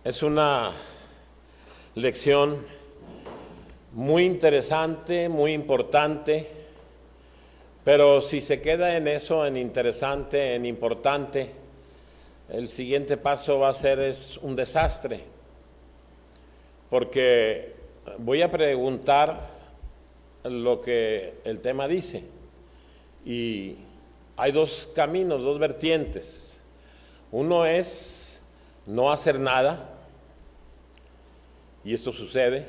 Es una lección muy interesante, muy importante, pero si se queda en eso, en interesante, en importante, el siguiente paso va a ser un desastre, porque voy a preguntar lo que el tema dice, y hay dos caminos, dos vertientes. Uno es no hacer nada, y esto sucede,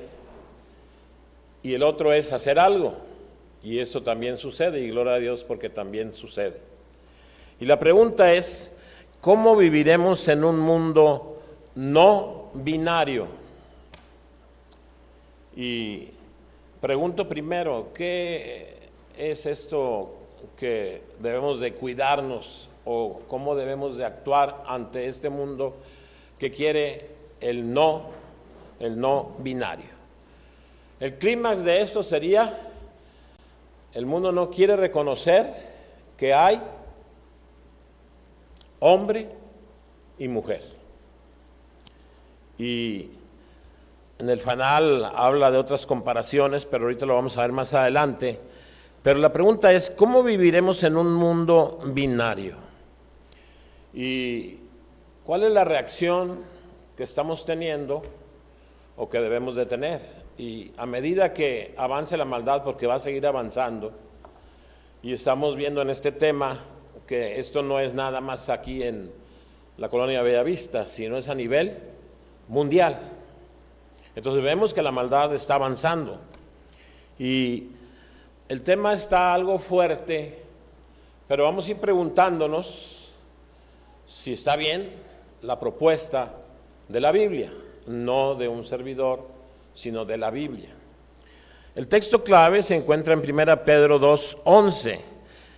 y el otro es hacer algo, y esto también sucede, y gloria a Dios porque también sucede. Y la pregunta es, ¿cómo viviremos en un mundo no binario? Y pregunto primero, ¿qué es esto que debemos de cuidarnos o cómo debemos de actuar ante este mundo que quiere el no binario? El clímax de esto sería, el mundo no quiere reconocer que hay hombre y mujer. Y en el fanal habla de otras comparaciones, pero ahorita lo vamos a ver más adelante. Pero la pregunta es, ¿cómo viviremos en un mundo binario? ¿Y cuál es la reacción que estamos teniendo o que debemos de tener? Y a medida que avance la maldad, porque va a seguir avanzando, y estamos viendo en este tema que esto no es nada más aquí en la colonia Bellavista, sino es a nivel mundial. Entonces vemos que la maldad está avanzando y el tema está algo fuerte, pero vamos a ir preguntándonos si está bien la propuesta de la Biblia, no de un servidor, sino de la Biblia. El texto clave se encuentra en 1 Pedro 2:11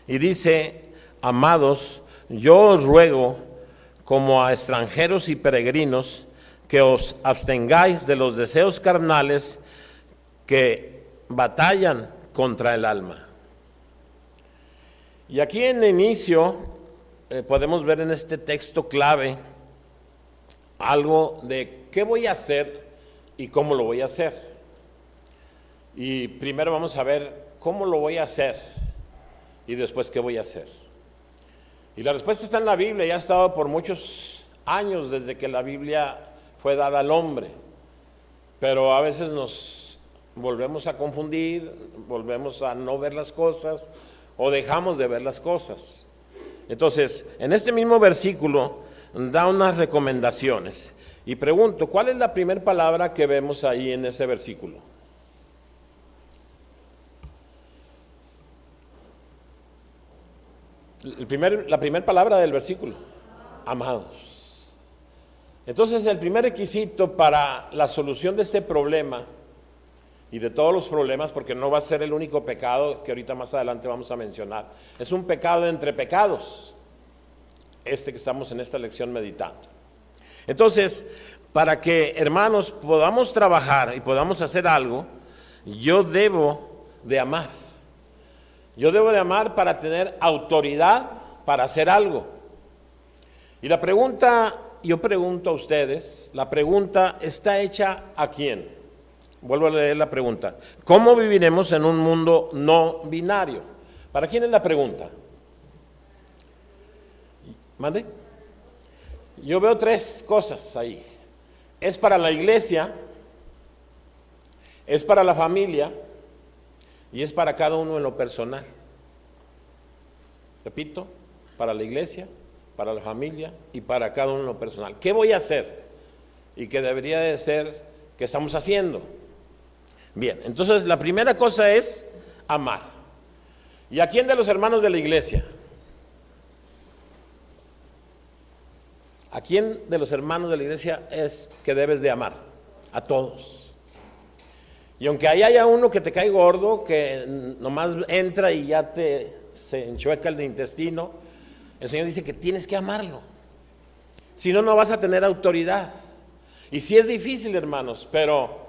y dice: amados, yo os ruego, como a extranjeros y peregrinos, que os abstengáis de los deseos carnales que batallan contra el alma. Y aquí en el inicio podemos ver en este texto clave algo de qué voy a hacer y cómo lo voy a hacer. Y primero vamos a ver cómo lo voy a hacer y después qué voy a hacer. Y la respuesta está en la Biblia y ha estado por muchos años desde que la Biblia fue dada al hombre. Pero a veces nos volvemos a confundir, volvemos a no ver las cosas o dejamos de ver las cosas. Entonces, en este mismo versículo da unas recomendaciones. Y pregunto, ¿cuál es la primera palabra que vemos ahí en ese versículo? La primera palabra del versículo, amados. Entonces el primer requisito para la solución de este problema y de todos los problemas, porque no va a ser el único pecado que ahorita más adelante vamos a mencionar, es un pecado entre pecados, este que estamos en esta lección meditando. Entonces, para que, hermanos, podamos trabajar y podamos hacer algo, yo debo de amar. Yo debo de amar para tener autoridad para hacer algo. Y la pregunta, yo pregunto a ustedes, la pregunta está hecha ¿a quién? Vuelvo a leer la pregunta. ¿Cómo viviremos en un mundo no binario? ¿Para quién es la pregunta? ¿Mande? Yo veo tres cosas ahí. Es para la iglesia, es para la familia y es para cada uno en lo personal. Repito, para la iglesia, para la familia y para cada uno en lo personal. ¿Qué voy a hacer? Y qué debería de ser que estamos haciendo. Bien, entonces la primera cosa es amar. ¿Y a quién de los hermanos de la iglesia? ¿A quién de los hermanos de la iglesia es que debes de amar? A todos. Y aunque ahí haya uno que te cae gordo, que nomás entra y ya se enchueca el intestino, el Señor dice que tienes que amarlo. Si no, no vas a tener autoridad. Y sí es difícil, hermanos, pero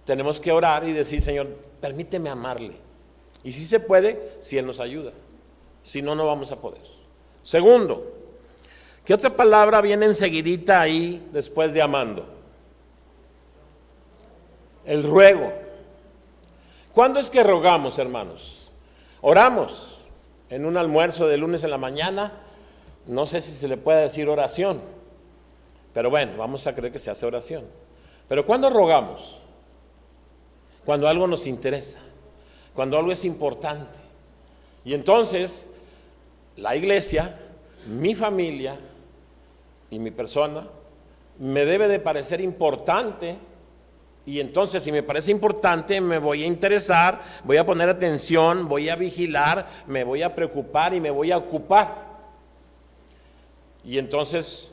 tenemos que orar y decir: Señor, permíteme amarle. Y si se puede, si Él nos ayuda. Si no, no vamos a poder. Segundo, ¿qué otra palabra viene enseguidita ahí después de amando? el ruego. ¿Cuándo es que rogamos, hermanos? Oramos en un almuerzo de lunes en la mañana. No sé si se le puede decir oración, pero bueno, vamos a creer que se hace oración. Pero ¿cuándo rogamos? Cuando algo nos interesa, cuando algo es importante. Y entonces, la iglesia, mi familia y mi persona, me debe de parecer importante. Y entonces, si me parece importante, me voy a interesar, voy a poner atención, voy a vigilar, me voy a preocupar y me voy a ocupar. Y entonces,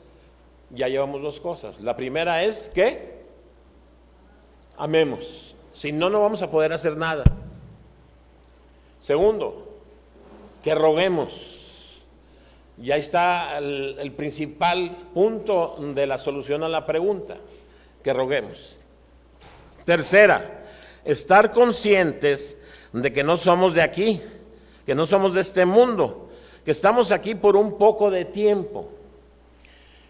ya llevamos dos cosas. La primera es que amemos. Si no, no vamos a poder hacer nada. Segundo, que roguemos. Y ahí está el principal punto de la solución a la pregunta, que roguemos. Tercera, estar conscientes de que no somos de aquí, que no somos de este mundo, que estamos aquí por un poco de tiempo.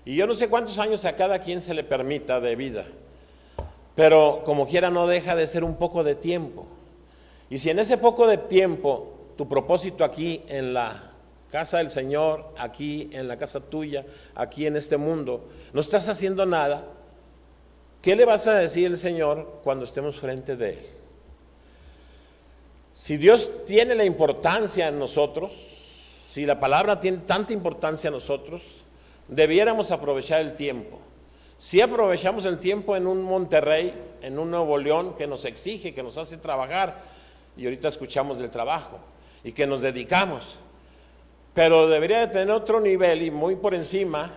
Y yo no sé cuántos años a cada quien se le permita de vida, pero como quiera no deja de ser un poco de tiempo. Y si en ese poco de tiempo tu propósito aquí en la casa del Señor, aquí en la casa tuya, aquí en este mundo, no estás haciendo nada, ¿qué le vas a decir al Señor cuando estemos frente de Él? Si Dios tiene la importancia en nosotros, si la palabra tiene tanta importancia en nosotros, debiéramos aprovechar el tiempo. Si aprovechamos el tiempo en un Monterrey, en un Nuevo León que nos exige, que nos hace trabajar, y ahorita escuchamos del trabajo, y que nos dedicamos, pero debería de tener otro nivel y muy por encima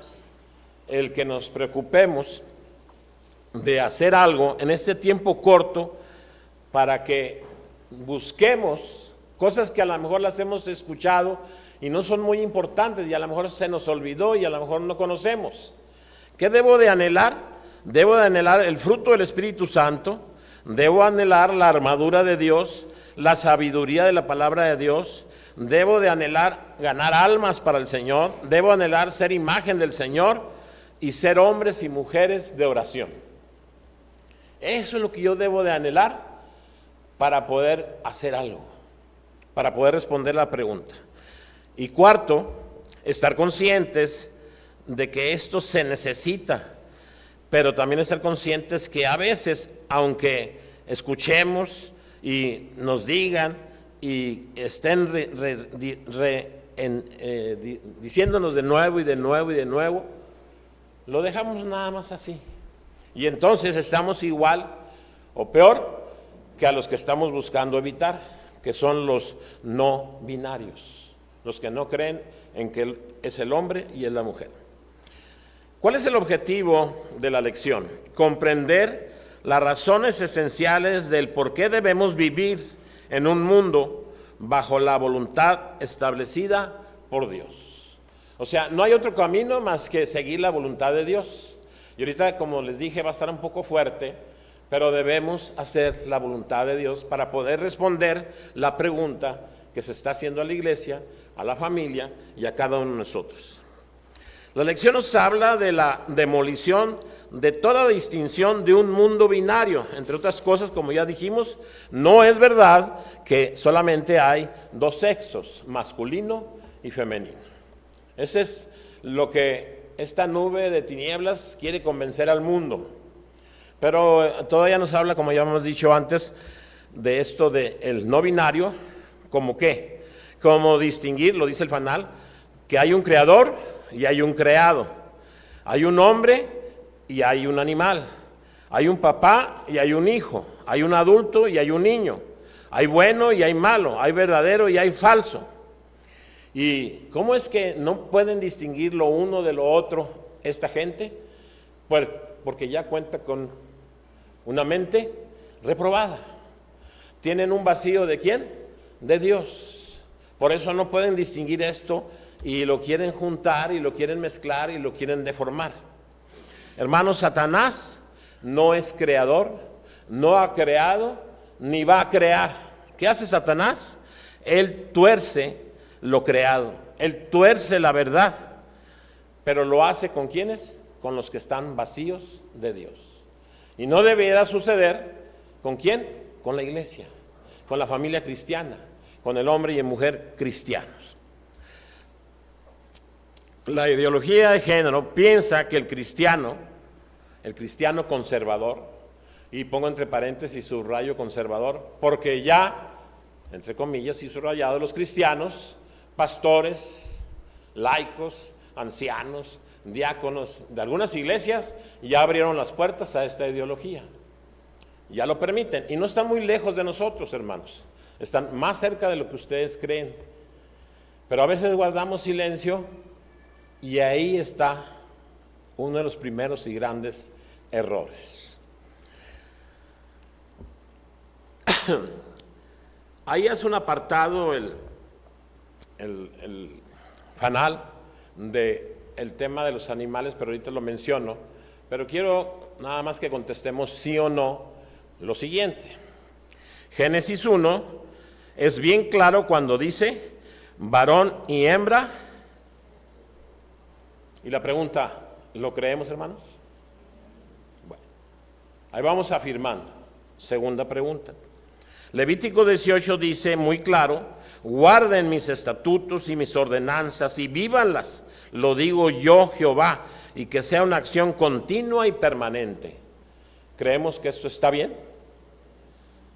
el que nos preocupemos de hacer algo en este tiempo corto para que busquemos cosas que a lo mejor las hemos escuchado y no son muy importantes y a lo mejor se nos olvidó y a lo mejor no conocemos. ¿Qué debo de anhelar? Debo de anhelar el fruto del Espíritu Santo, debo anhelar la armadura de Dios, la sabiduría de la palabra de Dios, debo de anhelar ganar almas para el Señor, debo anhelar ser imagen del Señor y ser hombres y mujeres de oración. Eso es lo que yo debo de anhelar para poder hacer algo, para poder responder la pregunta. Y cuarto, estar conscientes de que esto se necesita, pero también estar conscientes que a veces, aunque escuchemos y nos digan y estén diciéndonos de nuevo y de nuevo y de nuevo, lo dejamos nada más así. Y entonces estamos igual o peor que a los que estamos buscando evitar, que son los no binarios, los que no creen en que Él es el hombre y es la mujer. ¿Cuál es el objetivo de la lección? Comprender las razones esenciales del por qué debemos vivir en un mundo bajo la voluntad establecida por Dios. O sea, no hay otro camino más que seguir la voluntad de Dios. Y ahorita, como les dije, va a estar un poco fuerte, pero debemos hacer la voluntad de Dios para poder responder la pregunta que se está haciendo a la iglesia, a la familia y a cada uno de nosotros. La lección nos habla de la demolición de toda distinción de un mundo binario. Entre otras cosas, como ya dijimos, no es verdad que solamente hay dos sexos, masculino y femenino. Ese es lo que esta nube de tinieblas quiere convencer al mundo. Pero todavía nos habla, como ya hemos dicho antes, de esto del no binario, ¿como qué? Como distinguir, lo dice el fanal, que hay un creador y hay un creado. Hay un hombre y hay un animal. Hay un papá y hay un hijo. Hay un adulto y hay un niño. Hay bueno y hay malo. Hay verdadero y hay falso. ¿Y cómo es que no pueden distinguir lo uno de lo otro esta gente? Pues porque ya cuenta con una mente reprobada. Tienen un vacío ¿de quién? De Dios. Por eso no pueden distinguir esto y lo quieren juntar y lo quieren mezclar y lo quieren deformar. Hermanos, Satanás no es creador, no ha creado ni va a crear. ¿Qué hace Satanás? Él tuerce lo creado, él tuerce la verdad, pero lo hace ¿con quiénes? Con los que están vacíos de Dios. Y no debiera suceder ¿Con quién? Con la iglesia, con la familia cristiana, con el hombre y mujer cristianos. La ideología de género piensa que el cristiano conservador, y pongo entre paréntesis subrayo conservador, porque ya, entre comillas y subrayado, los cristianos, pastores, laicos, ancianos, diáconos de algunas iglesias ya abrieron las puertas a esta ideología, ya lo permiten, y no están muy lejos de nosotros, hermanos, están más cerca de lo que ustedes creen, pero a veces guardamos silencio, y ahí está uno de los primeros y grandes errores. Ahí es un apartado el fanal del tema de los animales, pero ahorita lo menciono, pero quiero nada más que contestemos sí o no lo siguiente. Génesis 1 es bien claro cuando dice varón y hembra, y la pregunta, ¿lo creemos, hermanos? Bueno, ahí vamos afirmando. Segunda pregunta. Levítico 18 dice muy claro, guarden mis estatutos y mis ordenanzas y vívanlas, lo digo yo Jehová, y que sea una acción continua y permanente. ¿Creemos que esto está bien?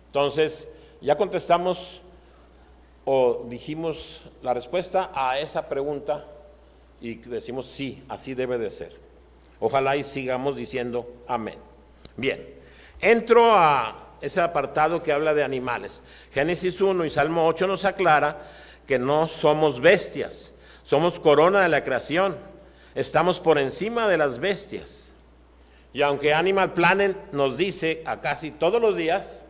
Entonces, ya contestamos o dijimos la respuesta a esa pregunta y decimos sí, así debe de ser. Ojalá y sigamos diciendo amén. Bien, entro a ese apartado que habla de animales. Génesis 1 y Salmo 8 nos aclara que no somos bestias, somos corona de la creación, estamos por encima de las bestias. Y aunque Animal Planet nos dice a casi todos los días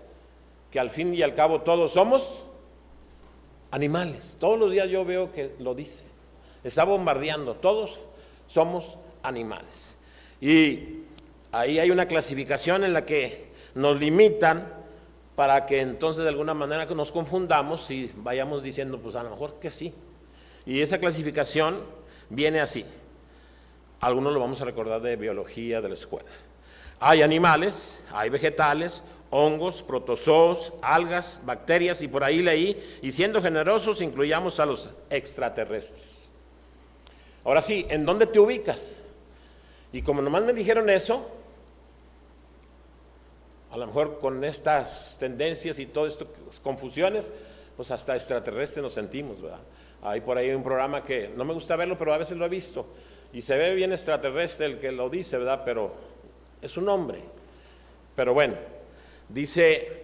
que al fin y al cabo todos somos animales, todos los días yo veo que lo dice, está bombardeando, todos somos animales. Y ahí hay una clasificación en la que nos limitan para que entonces de alguna manera que nos confundamos y vayamos diciendo pues a lo mejor que sí. Y esa clasificación viene así. Algunos lo vamos a recordar de biología de la escuela. Hay animales, hay vegetales, hongos, protozoos, algas, bacterias, y por ahí leí, y siendo generosos incluyamos a los extraterrestres. Ahora sí, ¿en dónde te ubicas? Y como nomás me dijeron eso, a lo mejor con estas tendencias y todas estas confusiones, pues hasta extraterrestre nos sentimos, ¿verdad? Hay por ahí un programa que no me gusta verlo, pero a veces lo he visto, y se ve bien extraterrestre el que lo dice, ¿verdad? Pero es un hombre. Pero bueno, dice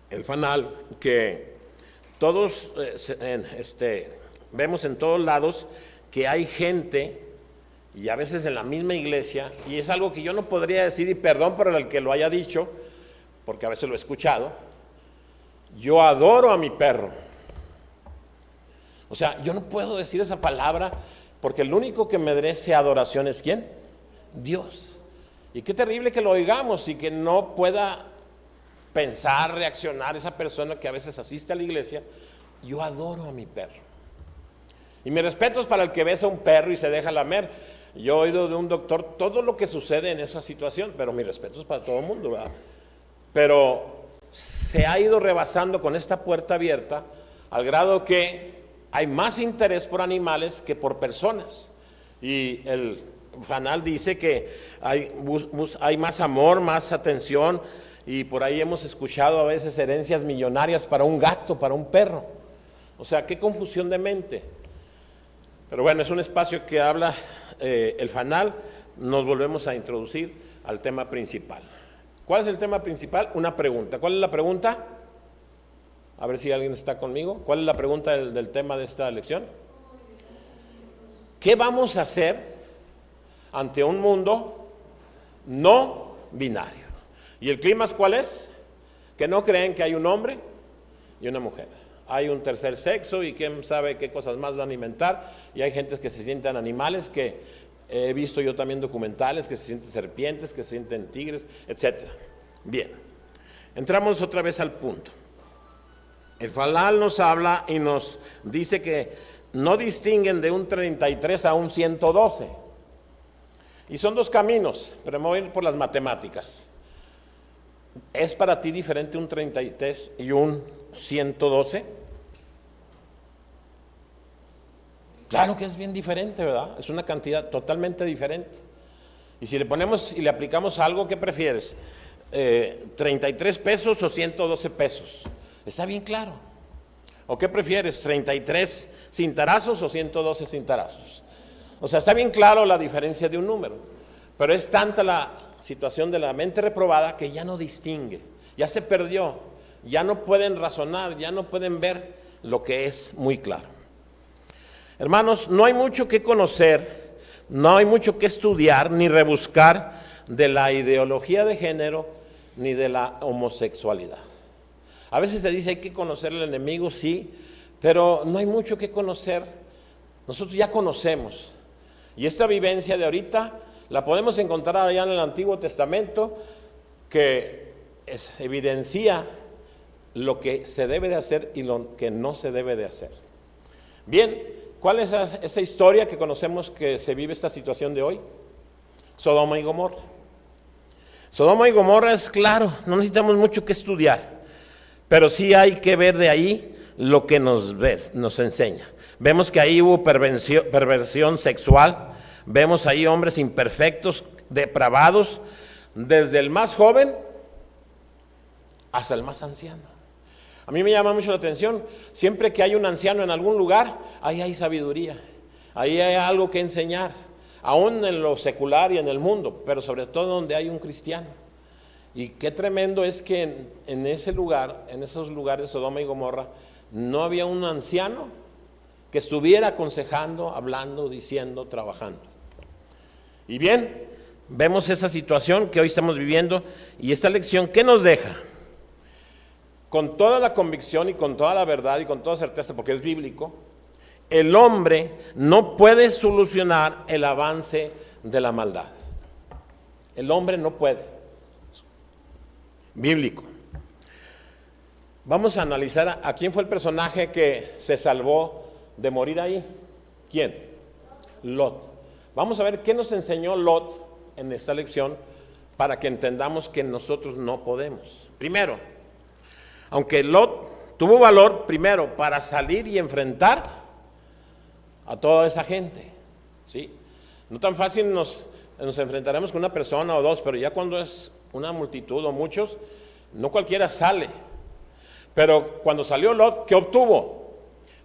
el fanal que todos vemos en todos lados que hay gente, y a veces en la misma iglesia, y es algo que yo no podría decir, y perdón por el que lo haya dicho, porque a veces lo he escuchado, yo adoro a mi perro. O sea, yo no puedo decir esa palabra, porque el único que merece adoración es ¿quién? Dios. Y qué terrible que lo oigamos y que no pueda pensar, reaccionar esa persona que a veces asiste a la iglesia. Yo adoro a mi perro. Y mi respeto es para el que besa a un perro y se deja lamer. Yo he oído de un doctor todo lo que sucede en esa situación, pero mi respeto es para todo el mundo, ¿verdad? Pero se ha ido rebasando con esta puerta abierta al grado que hay más interés por animales que por personas. Y el fanal dice que hay más amor, más atención, y por ahí hemos escuchado a veces herencias millonarias para un gato, para un perro. O sea, qué confusión de mente. Pero bueno, es un espacio que habla el fanal. Nos volvemos a introducir al tema principal. ¿Cuál es el tema principal? Una pregunta. ¿Cuál es la pregunta? A ver si alguien está conmigo. ¿Cuál es la pregunta del tema de esta lección? ¿Qué vamos a hacer ante un mundo no binario? ¿Y el clima cuál es? Que no creen que hay un hombre y una mujer. Hay un tercer sexo y quién sabe qué cosas más van a inventar, y hay gentes que se sienten animales, que he visto yo también documentales, que se sienten serpientes, que se sienten tigres, etc. Bien, entramos otra vez al punto. El fanal nos habla y nos dice que no distinguen de un 33 a un 112, y son dos caminos, pero me voy a ir por las matemáticas. ¿Es para ti diferente un 33 y un 112? Claro que es bien diferente, ¿verdad? Es una cantidad totalmente diferente. Y si le ponemos y le aplicamos algo, ¿qué prefieres? ¿33 pesos o 112 pesos? Está bien claro. ¿O qué prefieres? ¿33 cintarazos o 112 cintarazos? O sea, está bien claro la diferencia de un número. Pero es tanta la situación de la mente reprobada que ya no distingue, ya se perdió, ya no pueden razonar, ya no pueden ver lo que es muy claro. Hermanos, no hay mucho que conocer, no hay mucho que estudiar ni rebuscar de la ideología de género ni de la homosexualidad. A veces se dice hay que conocer al enemigo, sí, pero no hay mucho que conocer. Nosotros ya conocemos. Y esta vivencia de ahorita la podemos encontrar allá en el Antiguo Testamento, que evidencia lo que se debe de hacer y lo que no se debe de hacer. Bien, ¿cuál es esa historia que conocemos que se vive esta situación de hoy? Sodoma y Gomorra. Sodoma y Gomorra es claro, no necesitamos mucho que estudiar, pero sí hay que ver de ahí lo que nos enseña. Vemos que ahí hubo perversión sexual, vemos ahí hombres imperfectos, depravados, desde el más joven hasta el más anciano. A mí me llama mucho la atención, siempre que hay un anciano en algún lugar, ahí hay sabiduría, ahí hay algo que enseñar, aún en lo secular y en el mundo, pero sobre todo donde hay un cristiano. Y qué tremendo es que en ese lugar, en esos lugares, Sodoma y Gomorra, no había un anciano que estuviera aconsejando, hablando, diciendo, trabajando. Y bien, vemos esa situación que hoy estamos viviendo y esta lección, ¿qué nos deja? Con toda la convicción y con toda la verdad y con toda certeza, porque es bíblico, el hombre no puede solucionar el avance de la maldad. El hombre no puede. Bíblico. Vamos a analizar a quién fue el personaje que se salvó de morir ahí. ¿Quién? Lot. Vamos a ver qué nos enseñó Lot en esta lección para que entendamos que nosotros no podemos. Primero, aunque Lot tuvo valor primero para salir y enfrentar a toda esa gente, ¿sí? No tan fácil nos enfrentaremos con una persona o dos, pero ya cuando es una multitud o muchos, no cualquiera sale. Pero cuando salió Lot, ¿qué obtuvo?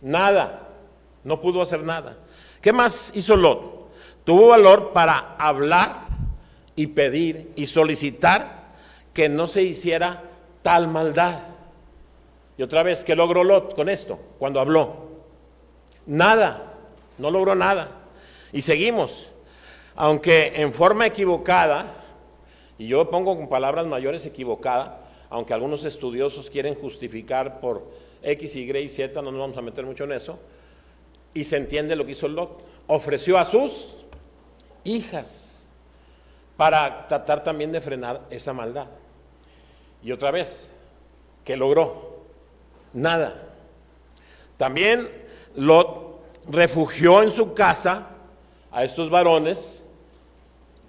Nada, no pudo hacer nada. ¿Qué más hizo Lot? Tuvo valor para hablar y pedir y solicitar que no se hiciera tal maldad. Y otra vez, ¿qué logró Lot con esto? Cuando habló, nada, no logró nada. Y seguimos, aunque en forma equivocada, y yo pongo con palabras mayores equivocada, aunque algunos estudiosos quieren justificar por X, Y y Z, no nos vamos a meter mucho en eso, y se entiende lo que hizo Lot. Ofreció a sus hijas para tratar también de frenar esa maldad. Y otra vez, ¿qué logró? Nada. También Lot refugió en su casa a estos varones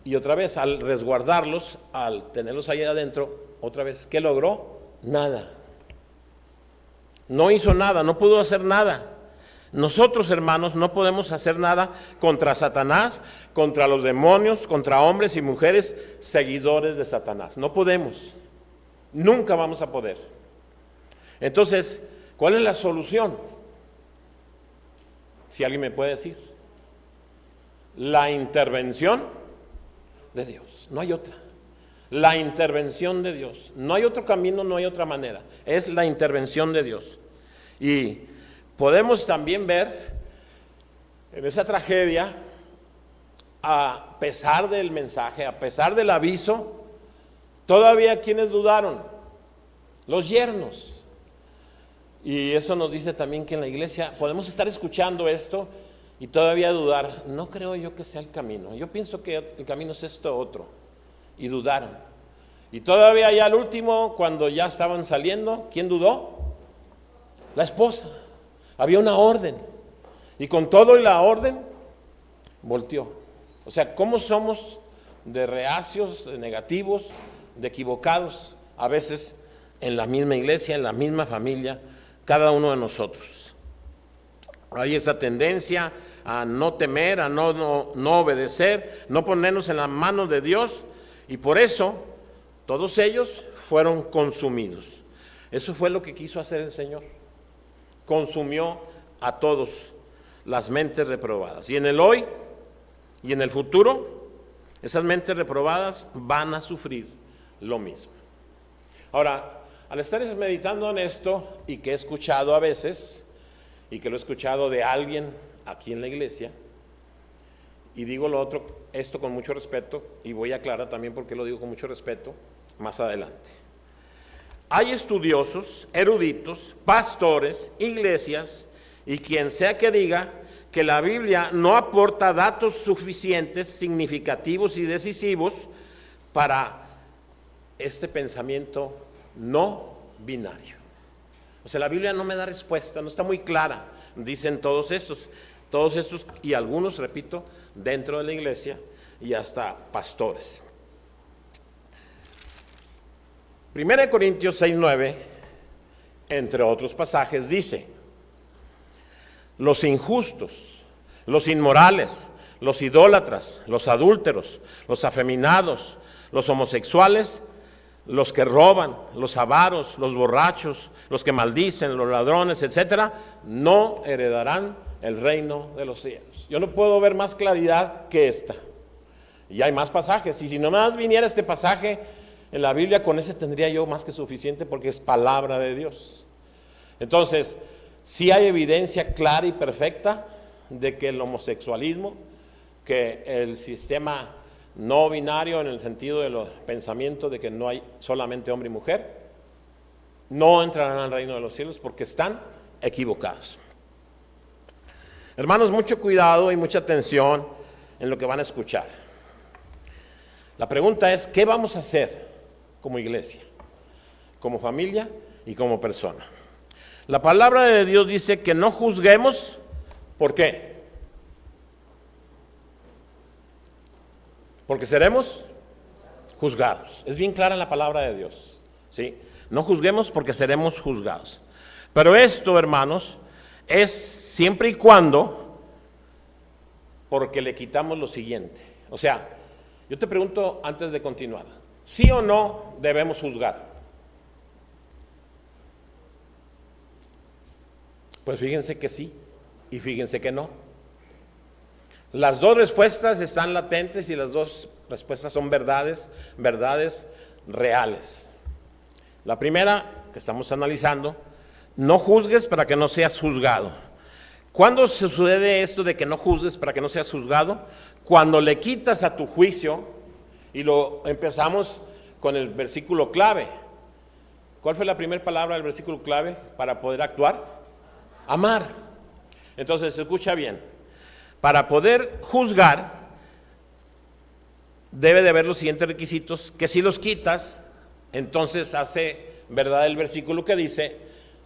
y otra vez al resguardarlos, al tenerlos ahí adentro, otra vez, ¿qué logró? Nada. No hizo nada, no pudo hacer nada. Nosotros, hermanos, no podemos hacer nada contra Satanás, contra los demonios, contra hombres y mujeres seguidores de Satanás. No podemos. Nunca vamos a poder. Entonces, ¿cuál es la solución? Si alguien me puede decir. La intervención de Dios. No hay otra. La intervención de Dios. No hay otro camino, no hay otra manera. Es la intervención de Dios. Y podemos también ver en esa tragedia, a pesar del mensaje, a pesar del aviso, todavía quienes dudaron, los yernos. Y eso nos dice también que en la iglesia podemos estar escuchando esto y todavía dudar. No creo yo que sea el camino. Yo pienso que el camino es esto otro. Y dudaron. Y todavía ya al último, cuando ya estaban saliendo, ¿quién dudó? La esposa. Había una orden. Y con todo y la orden, volteó. O sea, ¿cómo somos de reacios, de negativos, de equivocados a veces en la misma iglesia, en la misma familia, cada uno de nosotros. Hay esa tendencia a no temer, a no obedecer, no ponernos en las manos de Dios, y por eso todos ellos fueron consumidos. Eso fue lo que quiso hacer el Señor. Consumió a todos las mentes reprobadas. Y en el hoy y en el futuro, esas mentes reprobadas van a sufrir lo mismo. Ahora, al estar meditando en esto, y que he escuchado a veces, y que lo he escuchado de alguien aquí en la iglesia, y digo esto con mucho respeto, y voy a aclarar también por qué lo digo con mucho respeto más adelante. Hay estudiosos, eruditos, pastores, iglesias, y quien sea que diga que la Biblia no aporta datos suficientes, significativos y decisivos para este pensamiento no binario. O sea, la Biblia no me da respuesta, no está muy clara, dicen todos estos y algunos, repito, dentro de la iglesia y hasta pastores. 1 Corintios 6:9, entre otros pasajes, dice: los injustos, los inmorales, los idólatras, los adúlteros, los afeminados, los homosexuales, los que roban, los avaros, los borrachos, los que maldicen, los ladrones, etcétera, no heredarán el reino de los cielos. Yo no puedo ver más claridad que esta. Y hay más pasajes, y si nomás viniera este pasaje en la Biblia, con ese tendría yo más que suficiente, porque es palabra de Dios. Entonces, sí hay evidencia clara y perfecta de que el homosexualismo, que el sistema no binario, en el sentido de los pensamientos de que no hay solamente hombre y mujer, no entrarán al reino de los cielos, porque están equivocados. Hermanos, mucho cuidado y mucha atención en lo que van a escuchar. La pregunta es: ¿qué vamos a hacer como iglesia, como familia y como persona? La palabra de Dios dice que no juzguemos. ¿Por qué? Porque seremos juzgados. Es bien clara la palabra de Dios, ¿sí? No juzguemos porque seremos juzgados. Pero esto, hermanos, es siempre y cuando, porque le quitamos lo siguiente. O sea, yo te pregunto antes de continuar: ¿sí o no debemos juzgar? Pues fíjense que sí y fíjense que no. Las dos respuestas están latentes y las dos respuestas son verdades reales. La primera que estamos analizando: no juzgues para que no seas juzgado. ¿Cuándo sucede esto de que no juzgues para que no seas juzgado? Cuando le quitas a tu juicio, y lo empezamos con el versículo clave. ¿Cuál fue la primera palabra del versículo clave para poder actuar? Amar. Entonces, escucha bien. Para poder juzgar, debe de haber los siguientes requisitos, que si los quitas, entonces hace verdad el versículo que dice: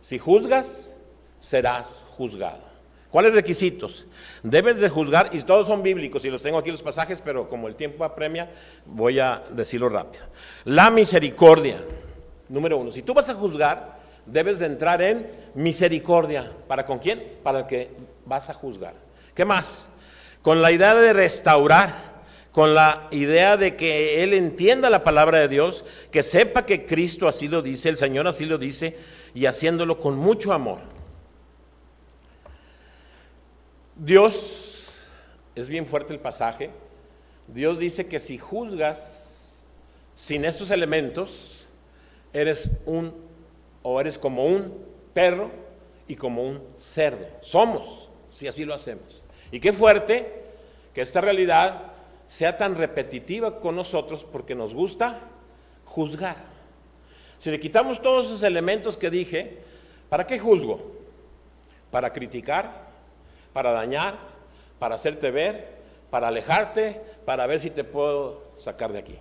si juzgas, serás juzgado. ¿Cuáles requisitos? Debes de juzgar, y todos son bíblicos, y los tengo aquí los pasajes, pero como el tiempo apremia, voy a decirlo rápido. La misericordia, número 1. Si tú vas a juzgar, debes de entrar en misericordia. ¿Para con quién? Para el que vas a juzgar. ¿Qué más? Con la idea de restaurar, con la idea de que él entienda la palabra de Dios, que sepa que Cristo así lo dice, el Señor así lo dice, y haciéndolo con mucho amor. Dios, es bien fuerte el pasaje, Dios dice que si juzgas sin estos elementos, eres como un perro y como un cerdo. Somos, si así lo hacemos. Y qué fuerte que esta realidad sea tan repetitiva con nosotros, porque nos gusta juzgar. Si le quitamos todos esos elementos que dije, ¿para qué juzgo? Para criticar, para dañar, para hacerte ver, para alejarte, para ver si te puedo sacar de aquí.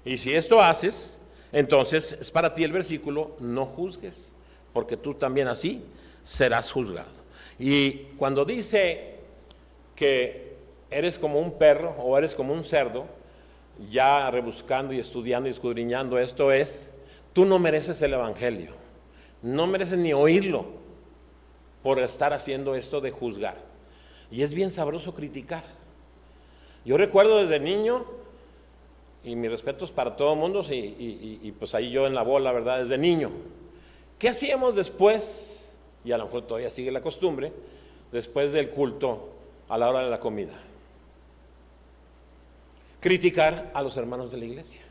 Y si esto haces, entonces es para ti el versículo: no juzgues, porque tú también así serás juzgado. Y cuando dice que eres como un perro o eres como un cerdo, ya rebuscando y estudiando y escudriñando esto es: tú no mereces el evangelio, no mereces ni oírlo por estar haciendo esto de juzgar. Y es bien sabroso criticar. Yo recuerdo desde niño, y mis respetos para todo el mundo, y pues ahí yo en la bola, ¿verdad? Desde niño, ¿qué hacíamos después? Y a lo mejor todavía sigue la costumbre, después del culto, a la hora de la comida: criticar a los hermanos de la iglesia.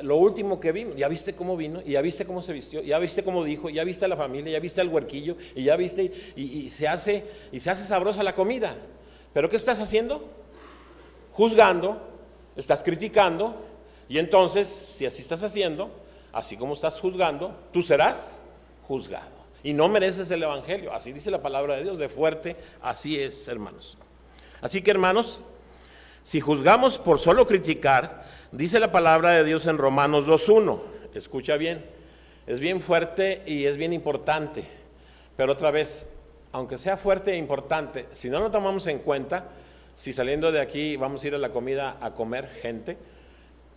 Lo último que vimos, ya viste cómo vino, y ya viste cómo se vistió, ya viste cómo dijo, ya viste a la familia, ya viste al huerquillo, y ya viste, y se hace sabrosa la comida. ¿Pero qué estás haciendo? Juzgando, estás criticando, y entonces, si así estás haciendo, así como estás juzgando, tú serás juzgado. Y no mereces el evangelio. Así dice la palabra de Dios, de fuerte, así es, hermanos. Así que, hermanos, si juzgamos por solo criticar, dice la palabra de Dios en Romanos 2:1, escucha bien, es bien fuerte y es bien importante, pero otra vez, aunque sea fuerte e importante, si no lo tomamos en cuenta, si saliendo de aquí vamos a ir a la comida a comer gente,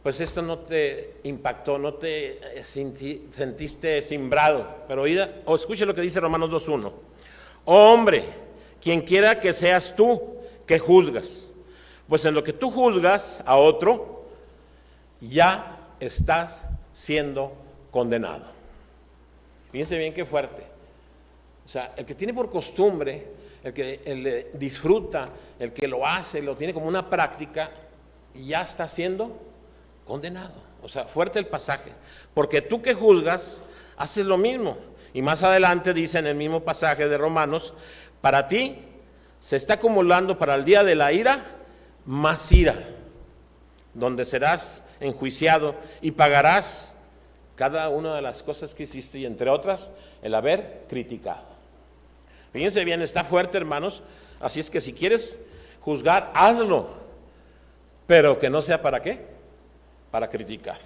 pues esto no te impactó, no te sentiste simbrado, pero escuche lo que dice Romanos 2:1, oh hombre, quien quiera que seas tú que juzgas, pues en lo que tú juzgas a otro, ya estás siendo condenado. Fíjense bien qué fuerte. O sea, el que tiene por costumbre, el que disfruta, el que lo hace, lo tiene como una práctica, ya está siendo condenado. O sea, fuerte el pasaje. Porque tú que juzgas, haces lo mismo. Y más adelante dice en el mismo pasaje de Romanos: para ti se está acumulando para el día de la ira más ira, donde serás enjuiciado y pagarás cada una de las cosas que hiciste, y entre otras, el haber criticado. Fíjense bien, está fuerte, hermanos. Así es que si quieres juzgar, hazlo, pero que no sea ¿para qué? Para criticar.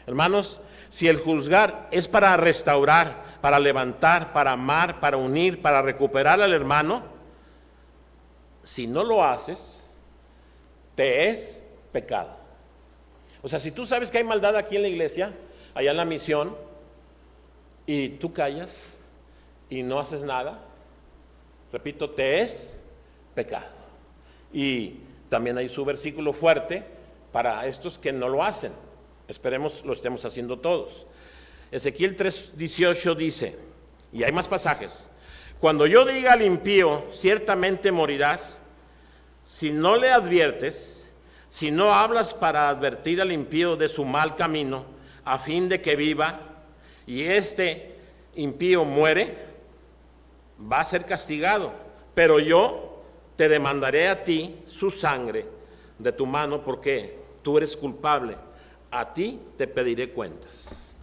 Hermanos, si el juzgar es para restaurar, para levantar, para amar, para unir, para recuperar al hermano, si no lo haces, te es pecado. O sea, si tú sabes que hay maldad aquí en la iglesia, allá en la misión, y tú callas y no haces nada, repito, te es pecado. Y también hay su versículo fuerte para estos que no lo hacen. Esperemos lo estemos haciendo todos. Ezequiel 3:18 dice, y hay más pasajes: cuando yo diga al impío, ciertamente morirás, si no le adviertes, si no hablas para advertir al impío de su mal camino, a fin de que viva, y este impío muere, va a ser castigado, pero yo te demandaré a ti su sangre de tu mano, porque tú eres culpable, a ti te pediré cuentas.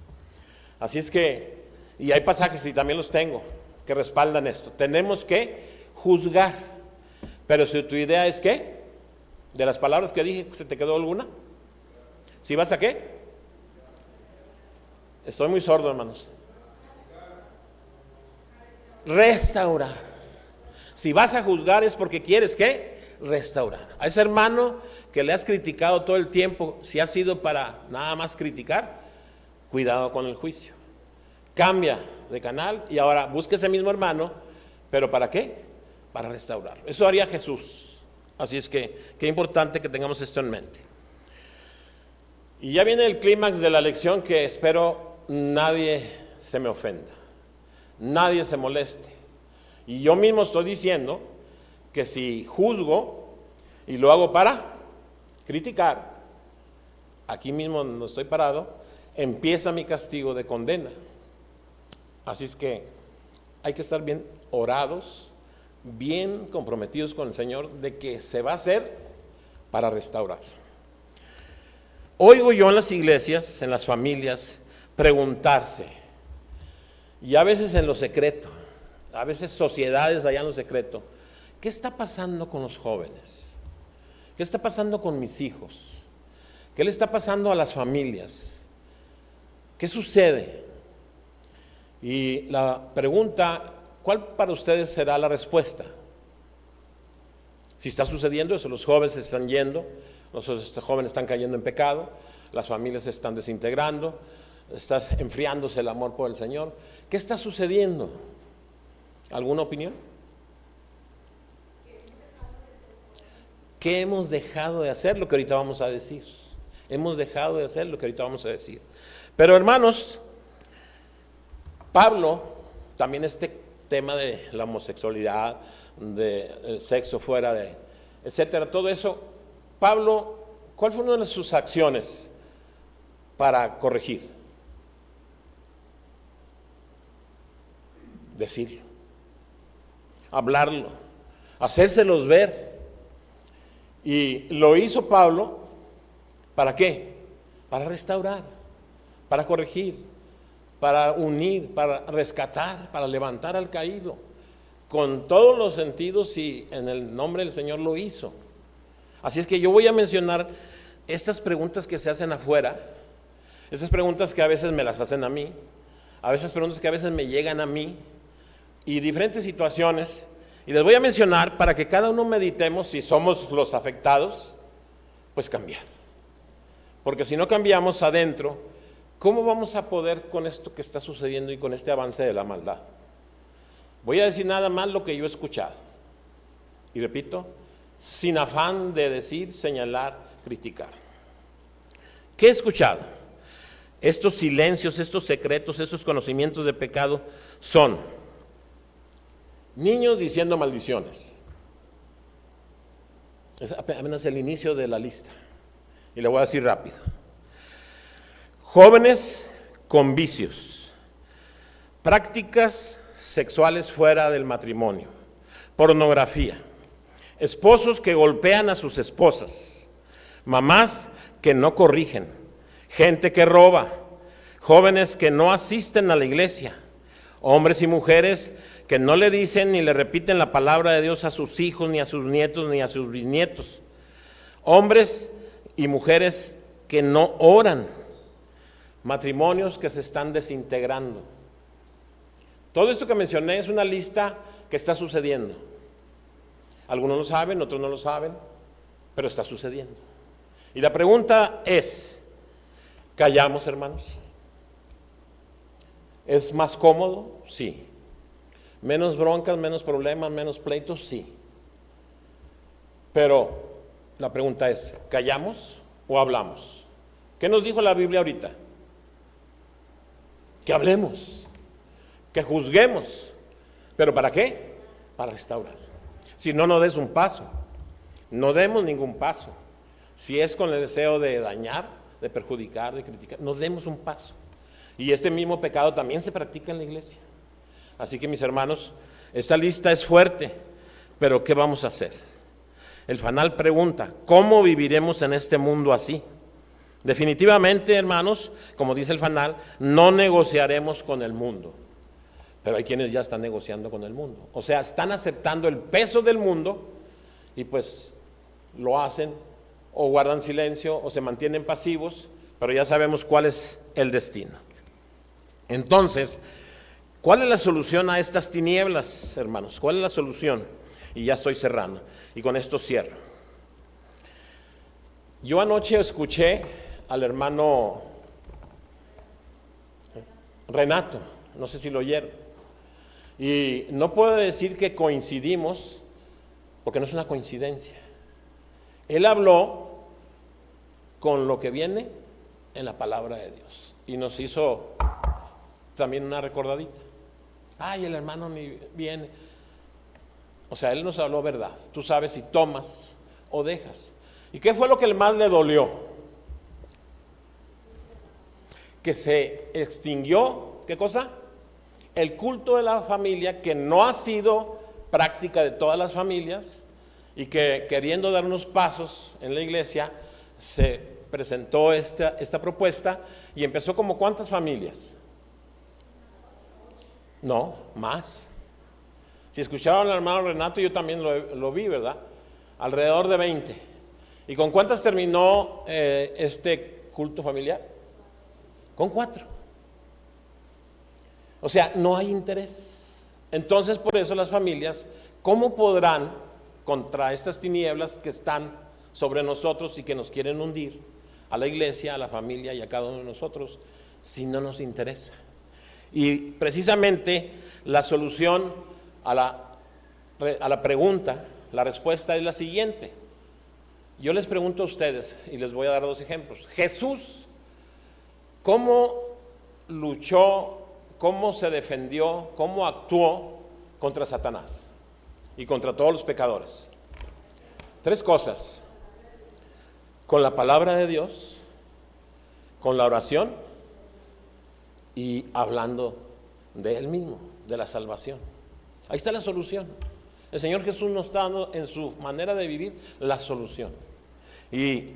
Así es que, y hay pasajes, y también los tengo, que respaldan esto. Tenemos que juzgar. Pero si tu idea es ¿qué? De las palabras que dije, ¿se te quedó alguna? ¿Si vas a qué? Estoy muy sordo, hermanos. Restaurar. Si vas a juzgar es porque quieres ¿qué? Restaurar. A ese hermano que le has criticado todo el tiempo, si ha sido para nada más criticar, cuidado con el juicio. Cambia de canal y ahora busca ese mismo hermano, pero ¿para qué? Para restaurarlo. Eso haría Jesús. Así es que qué importante que tengamos esto en mente. Y ya viene el clímax de la lección, que espero nadie se me ofenda, nadie se moleste. Y yo mismo estoy diciendo que si juzgo y lo hago para criticar, aquí mismo donde estoy parado, empieza mi castigo de condena. Así es que hay que estar bien orados, bien comprometidos con el Señor, de que se va a hacer para restaurar. Oigo yo en las iglesias, en las familias, preguntarse, y a veces en lo secreto, a veces sociedades allá en lo secreto, ¿qué está pasando con los jóvenes? ¿Qué está pasando con mis hijos? ¿Qué le está pasando a las familias? ¿Qué sucede? Y la pregunta, ¿cuál para ustedes será la respuesta? Si está sucediendo eso, los jóvenes se están yendo, los jóvenes están cayendo en pecado, las familias se están desintegrando, está enfriándose el amor por el Señor. ¿Qué está sucediendo? ¿Alguna opinión? ¿Qué hemos dejado de hacer? Lo que ahorita vamos a decir. Hemos dejado de hacer lo que ahorita vamos a decir. Pero hermanos, Pablo, también este tema de la homosexualidad, del sexo fuera de, etcétera, todo eso, Pablo, ¿cuál fue una de sus acciones para corregir? Decirlo, hablarlo, hacérselos ver. Y lo hizo Pablo, ¿para qué? Para restaurar, para corregir, para unir, para rescatar, para levantar al caído, con todos los sentidos, y en el nombre del Señor lo hizo. Así es que yo voy a mencionar estas preguntas que se hacen afuera, esas preguntas que a veces me las hacen a mí, a veces preguntas que a veces me llegan a mí, y diferentes situaciones. Y les voy a mencionar para que cada uno meditemos, si somos los afectados, pues cambiar. Porque si no cambiamos adentro, ¿cómo vamos a poder con esto que está sucediendo y con este avance de la maldad? Voy a decir nada más lo que yo he escuchado. Y repito, sin afán de decir, señalar, criticar. ¿Qué he escuchado? Estos silencios, estos secretos, estos conocimientos de pecado son niños diciendo maldiciones. Es apenas el inicio de la lista. Y le voy a decir rápido. Jóvenes con vicios. Prácticas sexuales fuera del matrimonio. Pornografía. Esposos que golpean a sus esposas. Mamás que no corrigen. Gente que roba. Jóvenes que no asisten a la iglesia. Hombres y mujeres que no le dicen ni le repiten la palabra de Dios a sus hijos, ni a sus nietos, ni a sus bisnietos. Hombres y mujeres que no oran. Matrimonios que se están desintegrando. Todo esto que mencioné es una lista que está sucediendo. Algunos lo saben, otros no lo saben, pero está sucediendo. Y la pregunta es, ¿callamos, hermanos? ¿Es más cómodo? Sí. Menos broncas, menos problemas, menos pleitos, sí. Pero la pregunta es, ¿callamos o hablamos? ¿Qué nos dijo la Biblia ahorita? Que hablemos, que juzguemos. ¿Pero para qué? Para restaurar. Si no, no des un paso. No demos ningún paso. Si es con el deseo de dañar, de perjudicar, de criticar, no demos un paso. Y este mismo pecado también se practica en la iglesia. Así que mis hermanos, esta lista es fuerte, pero ¿qué vamos a hacer? El fanal pregunta, ¿cómo viviremos en este mundo así? Definitivamente, hermanos, como dice el fanal, no negociaremos con el mundo. Pero hay quienes ya están negociando con el mundo. O sea, están aceptando el peso del mundo y pues lo hacen o guardan silencio o se mantienen pasivos, pero ya sabemos cuál es el destino. Entonces, ¿cuál es la solución a estas tinieblas, hermanos? ¿Cuál es la solución? Y ya estoy cerrando, y con esto cierro. Yo anoche escuché al hermano Renato, no sé si lo oyeron, y no puedo decir que coincidimos, porque no es una coincidencia. Él habló con lo que viene en la palabra de Dios, y nos hizo también una recordadita. Ay, el hermano ni viene. O sea, él nos habló verdad. Tú sabes si tomas o dejas. ¿Y qué fue lo que más le dolió? Que se extinguió, ¿qué cosa? El culto de la familia, que no ha sido práctica de todas las familias, y que queriendo dar unos pasos en la iglesia, se presentó esta propuesta, y empezó como ¿cuántas familias? No, más. Si escuchaban al hermano Renato, yo también lo vi, ¿verdad? Alrededor de 20. ¿Y con cuántas terminó este culto familiar? Con 4. O sea, no hay interés. Entonces, por eso las familias, ¿cómo podrán contra estas tinieblas que están sobre nosotros y que nos quieren hundir a la iglesia, a la familia y a cada uno de nosotros si no nos interesa. Y precisamente la solución a la pregunta, la respuesta es la siguiente. Yo les pregunto a ustedes y les voy a dar dos ejemplos. Jesús, ¿cómo luchó, cómo se defendió, cómo actuó contra Satanás y contra todos los pecadores? Tres cosas: con la palabra de Dios, con la oración y hablando de Él mismo, de la salvación. Ahí está la solución. El Señor Jesús nos está dando en su manera de vivir la solución. Y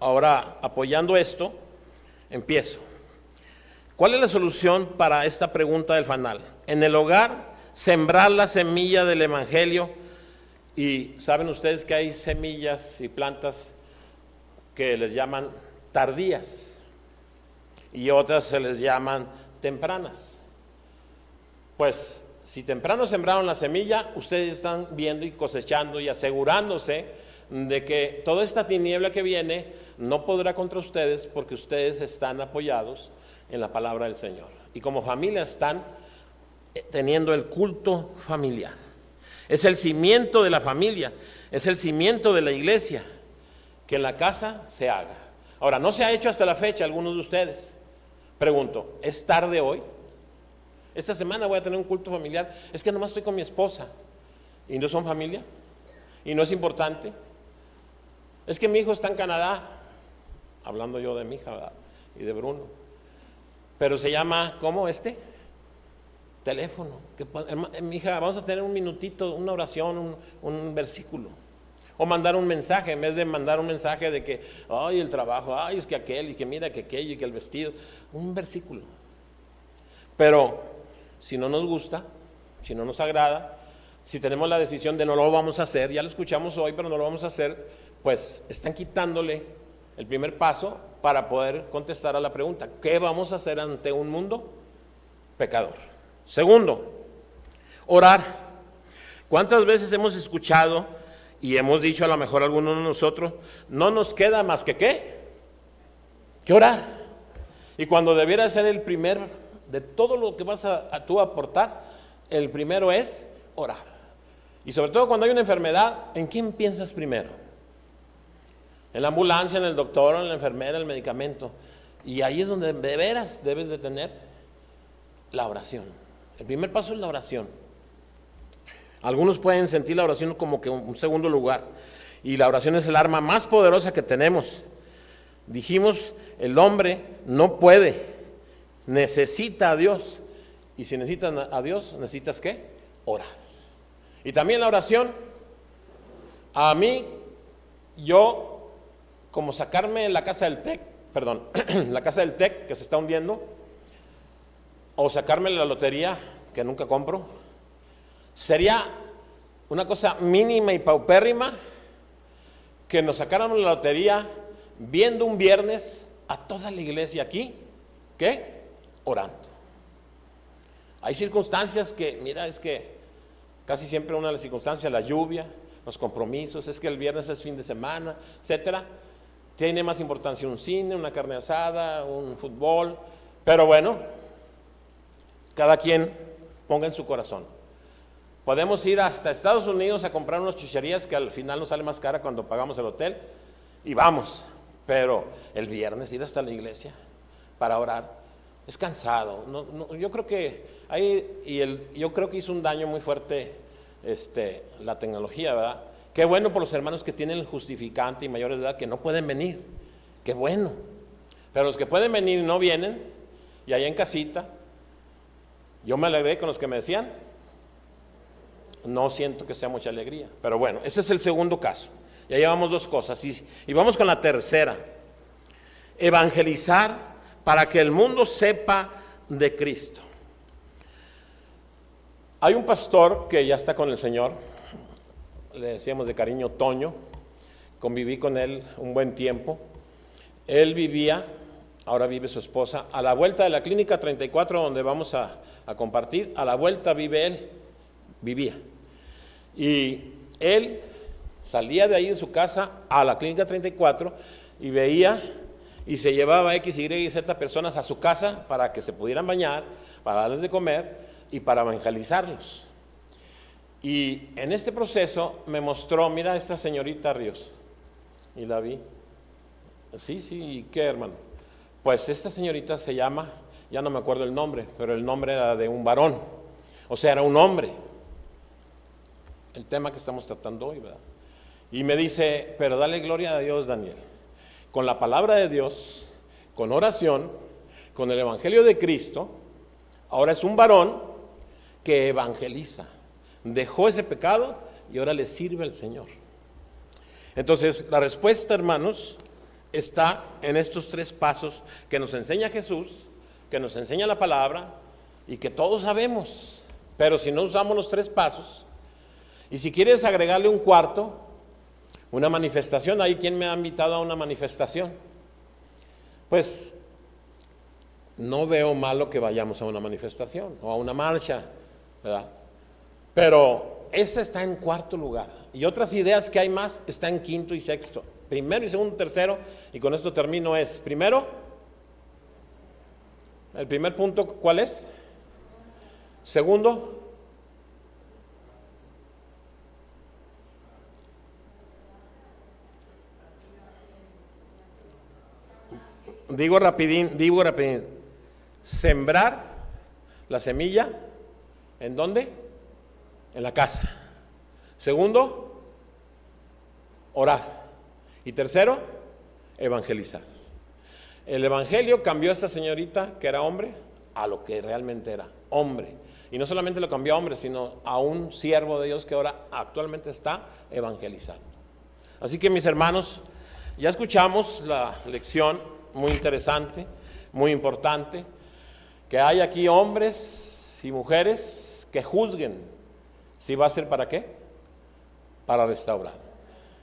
ahora, apoyando esto, empiezo. ¿Cuál es la solución para esta pregunta del fanal? En el hogar, sembrar la semilla del Evangelio. Y saben ustedes que hay semillas y plantas que les llaman tardías y otras se les llaman tempranas. Pues si temprano sembraron la semilla, ustedes están viendo y cosechando y asegurándose de que toda esta tiniebla que viene no podrá contra ustedes, porque ustedes están apoyados en la palabra del Señor. Y como familia están teniendo el culto familiar. Es el cimiento de la familia, es el cimiento de la iglesia, que en la casa se haga. Ahora, no se ha hecho hasta la fecha algunos de ustedes. Pregunto, ¿es tarde hoy? Esta semana voy a tener un culto familiar. Es que nomás estoy con mi esposa y no son familia y no es importante. Es que mi hijo está en Canadá, hablando yo de mi hija, ¿verdad? Y de Bruno, pero se llama, ¿cómo teléfono? Mi hija, vamos a tener un minutito, una oración, un versículo, o mandar un mensaje, en vez de mandar un mensaje de que, ay, el trabajo, ay, es que aquel, y que mira que aquello, y que el vestido, un versículo. Pero si no nos gusta, si no nos agrada, si tenemos la decisión de no lo vamos a hacer, ya lo escuchamos hoy, pero no lo vamos a hacer, pues están quitándole el primer paso para poder contestar a la pregunta: ¿qué vamos a hacer ante un mundo pecador? Segundo, orar. ¿Cuántas veces hemos escuchado y hemos dicho, a lo mejor algunos de nosotros, no nos queda más que ¿qué? Que orar. Y cuando debiera ser el primer de todo lo que vas a tú aportar, el primero es orar. Y sobre todo cuando hay una enfermedad, ¿en quién piensas primero? En la ambulancia, en el doctor, en la enfermera, el medicamento. Y ahí es donde de veras debes de tener la oración. El primer paso es la oración. Algunos pueden sentir la oración como que un segundo lugar. Y la oración es el arma más poderosa que tenemos. Dijimos, el hombre no puede, necesita a Dios. Y si necesitas a Dios, ¿necesitas qué? Orar. Y también la oración, a mí, yo, como sacarme la casa del TEC, la casa del TEC que se está hundiendo, o sacarme la lotería que nunca compro, sería una cosa mínima y paupérrima que nos sacáramos la lotería viendo un viernes a toda la iglesia aquí, ¿qué? Orando. Hay circunstancias que, mira, es que casi siempre una de las circunstancias, la lluvia, los compromisos, es que el viernes es fin de semana, etcétera. Tiene más importancia un cine, una carne asada, un fútbol, pero bueno, cada quien ponga en su corazón. Podemos ir hasta Estados Unidos a comprar unas chucherías que al final nos sale más cara cuando pagamos el hotel y vamos, pero el viernes ir hasta la iglesia para orar es cansado. Yo creo que yo creo que hizo un daño muy fuerte la tecnología, ¿verdad? Qué bueno por los hermanos que tienen el justificante y mayores de edad que no pueden venir, qué bueno. Pero los que pueden venir y no vienen, y allá en casita, yo me alegré con los que me decían, no siento que sea mucha alegría. Pero bueno, ese es el segundo caso. Ya llevamos dos cosas. Y vamos con la tercera. Evangelizar para que el mundo sepa de Cristo. Hay un pastor que ya está con el Señor, le decíamos de cariño Toño, conviví con él un buen tiempo. Él vivía, ahora vive su esposa, a la vuelta de la clínica 34 donde vamos a compartir, a la vuelta vivía. Y él Salía de ahí de su casa a la Clínica 34 y veía y se llevaba X, Y y Z personas a su casa para que se pudieran bañar, para darles de comer y para evangelizarlos. Y en este proceso me mostró, mira esta señorita Ríos, y la vi. Sí, ¿y qué, hermano? Pues esta señorita se llama, ya no me acuerdo el nombre, pero el nombre era de un varón, o sea, era un hombre. El tema que estamos tratando hoy, ¿verdad? Y me dice, pero dale gloria a Dios, Daniel. Con la palabra de Dios, con oración, con el evangelio de Cristo, ahora es un varón que evangeliza. Dejó ese pecado y ahora le sirve al Señor. Entonces, la respuesta, hermanos, está en estos 3 pasos que nos enseña Jesús, que nos enseña la palabra y que todos sabemos. Pero si no usamos los 3 pasos, y si quieres agregarle un cuarto, una manifestación, ¿hay quien me ha invitado a una manifestación? Pues no veo malo que vayamos a una manifestación o a una marcha, ¿verdad? Pero esa está en 4º lugar. Y otras ideas que hay más está en 5º y 6º. Primero y segundo, tercero, y con esto termino, es, primero, el primer punto, ¿cuál es? Segundo, digo rapidín, sembrar la semilla, ¿en dónde? En la casa. Segundo, orar. Y tercero, evangelizar. El evangelio cambió a esta señorita que era hombre a lo que realmente era, hombre. Y no solamente lo cambió a hombre, sino a un siervo de Dios que ahora actualmente está evangelizando. Así que, mis hermanos, ya escuchamos la lección muy interesante, muy importante, que hay aquí hombres y mujeres que juzguen. ¿Si va a ser para qué? Para restaurar.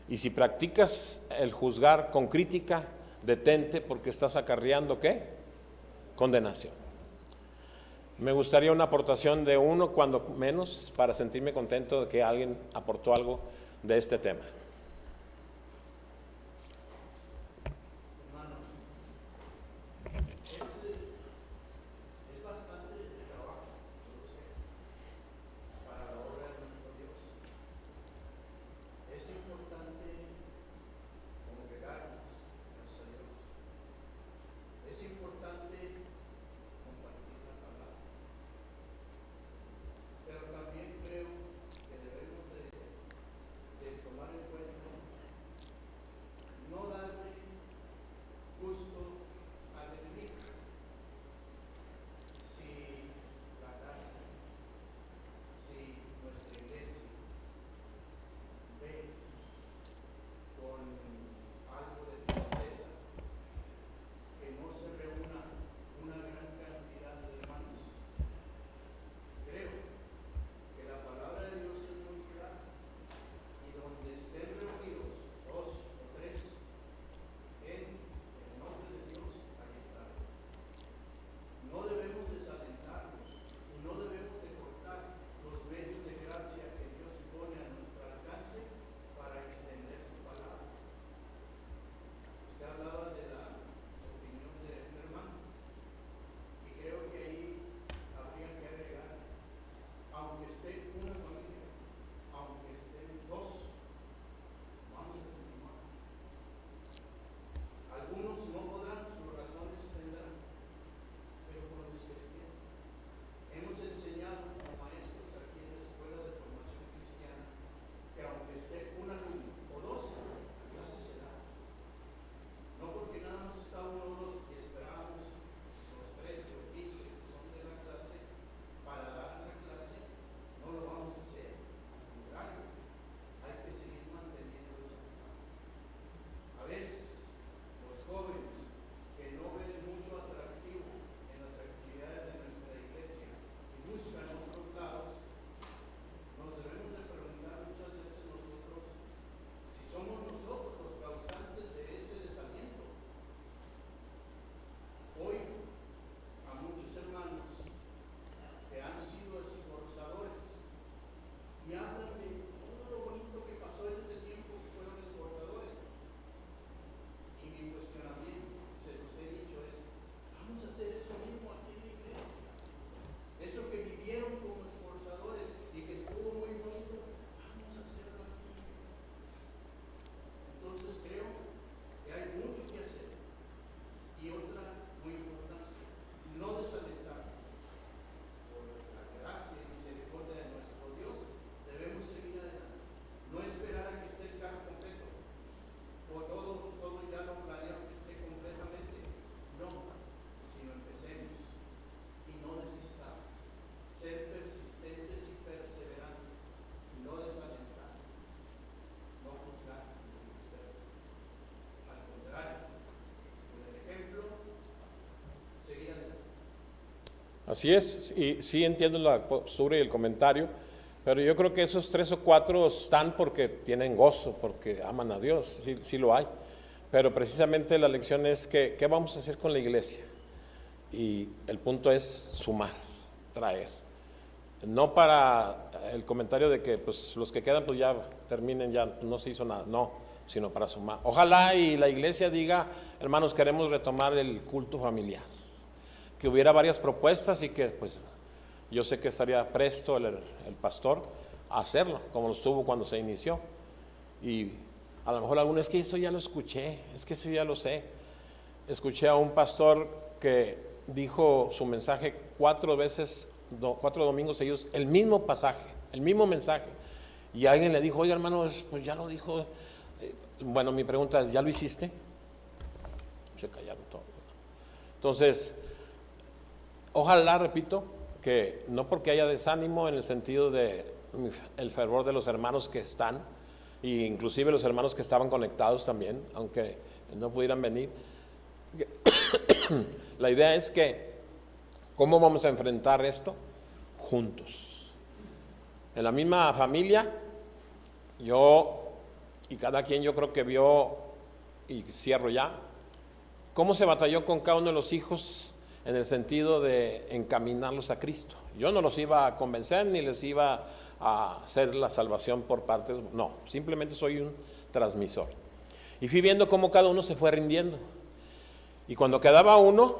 Y si practicas el juzgar con crítica, detente, porque estás acarreando ¿qué? Condenación. Me gustaría una aportación de uno, cuando menos, para sentirme contento de que alguien aportó algo de este tema. Pero también creo que debemos de tomar en cuenta Así es, y sí entiendo la postura y el comentario, pero yo creo que esos 3 o 4 están porque tienen gozo, porque aman a Dios, sí, sí lo hay. Pero precisamente la lección es que, ¿qué vamos a hacer con la iglesia? Y el punto es sumar, traer. No para el comentario de que pues, los que quedan pues ya terminen, ya no se hizo nada, no, sino para sumar. Ojalá y la iglesia diga, hermanos, queremos retomar el culto familiar. Que hubiera varias propuestas y que pues yo sé que estaría presto el pastor a hacerlo, como lo estuvo cuando se inició. Y a lo mejor alguno, es que eso ya lo escuché, es que eso ya lo sé. Escuché a un pastor que dijo su mensaje 4 veces, 4 domingos seguidos, el mismo pasaje, el mismo mensaje. Y alguien le dijo, oye hermano, pues ya lo dijo. Bueno, mi pregunta es, ¿ya lo hiciste? Se callaron todos. Entonces, ojalá, repito, que no porque haya desánimo en el sentido de el fervor de los hermanos que están, e inclusive los hermanos que estaban conectados también, aunque no pudieran venir. La idea es que, ¿cómo vamos a enfrentar esto? Juntos. En la misma familia, yo y cada quien yo creo que vio, y cierro ya, cómo se batalló con cada uno de los hijos en el sentido de encaminarlos a Cristo. Yo no los iba a convencer ni les iba a hacer la salvación por parte, no, simplemente soy un transmisor. Y fui viendo cómo cada uno se fue rindiendo. Y cuando quedaba uno,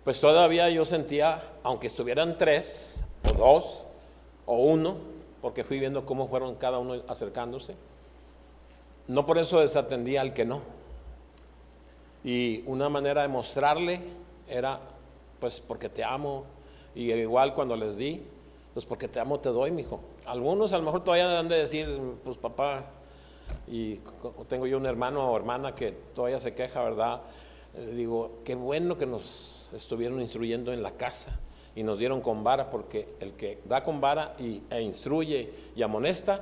pues todavía yo sentía, aunque estuvieran 3 o 2 o 1, porque fui viendo cómo fueron cada uno acercándose, no por eso desatendía al que no. Y una manera de mostrarle era, pues porque te amo, y igual cuando les di, pues porque te amo te doy, mijo. Algunos a lo mejor todavía han de decir, pues papá, y tengo yo un hermano o hermana que todavía se queja, ¿verdad? Digo, qué bueno que nos estuvieron instruyendo en la casa y nos dieron con vara, porque el que da con vara e instruye y amonesta,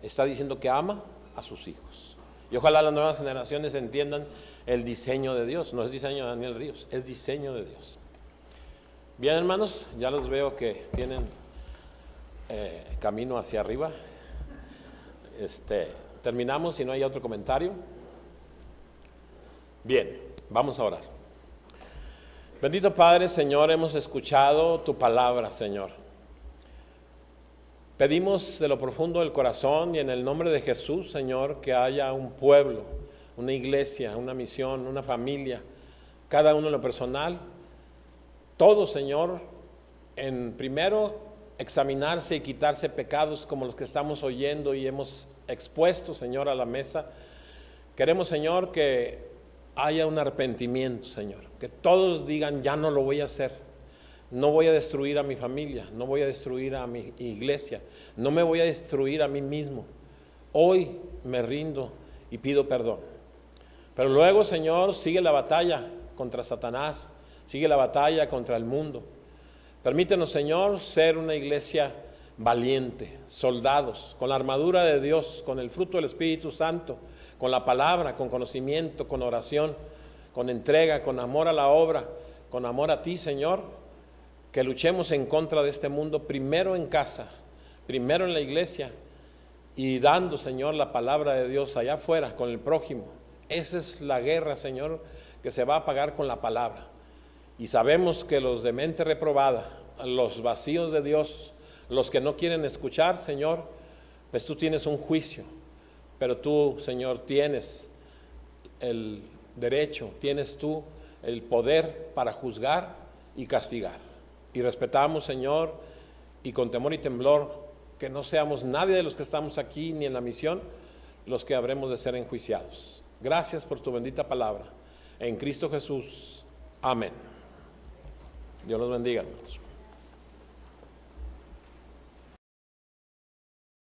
está diciendo que ama a sus hijos. Y ojalá las nuevas generaciones entiendan el diseño de Dios. No es diseño de Daniel Ríos, es diseño de Dios. Bien, hermanos, ya los veo que tienen camino hacia arriba. Terminamos, si no hay otro comentario. Bien, vamos a orar. Bendito Padre, Señor, hemos escuchado tu palabra, Señor. Pedimos de lo profundo del corazón y en el nombre de Jesús, Señor, que haya un pueblo, una iglesia, una misión, una familia, cada uno en lo personal, todo, Señor, en primero examinarse y quitarse pecados como los que estamos oyendo y hemos expuesto, Señor, a la mesa. Queremos, Señor, que haya un arrepentimiento, Señor, que todos digan, ya no lo voy a hacer, no voy a destruir a mi familia, no voy a destruir a mi iglesia, no me voy a destruir a mí mismo. Hoy me rindo y pido perdón. Pero luego, Señor, sigue la batalla contra Satanás, sigue la batalla contra el mundo. Permítenos, Señor, ser una iglesia valiente, soldados, con la armadura de Dios, con el fruto del Espíritu Santo, con la palabra, con conocimiento, con oración, con entrega, con amor a la obra, con amor a ti, Señor, que luchemos en contra de este mundo, primero en casa, primero en la iglesia, y dando, Señor, la palabra de Dios allá afuera, con el prójimo. Esa es la guerra, Señor, que se va a pagar con la palabra. Y sabemos que los de mente reprobada, los vacíos de Dios, los que no quieren escuchar, Señor, pues tú tienes un juicio, pero tú, Señor, tienes el derecho, tienes tú el poder para juzgar y castigar. Y respetamos, Señor, y con temor y temblor, que no seamos nadie de los que estamos aquí ni en la misión los que habremos de ser enjuiciados. Gracias por tu bendita palabra. En Cristo Jesús. Amén. Dios los bendiga, hermanos.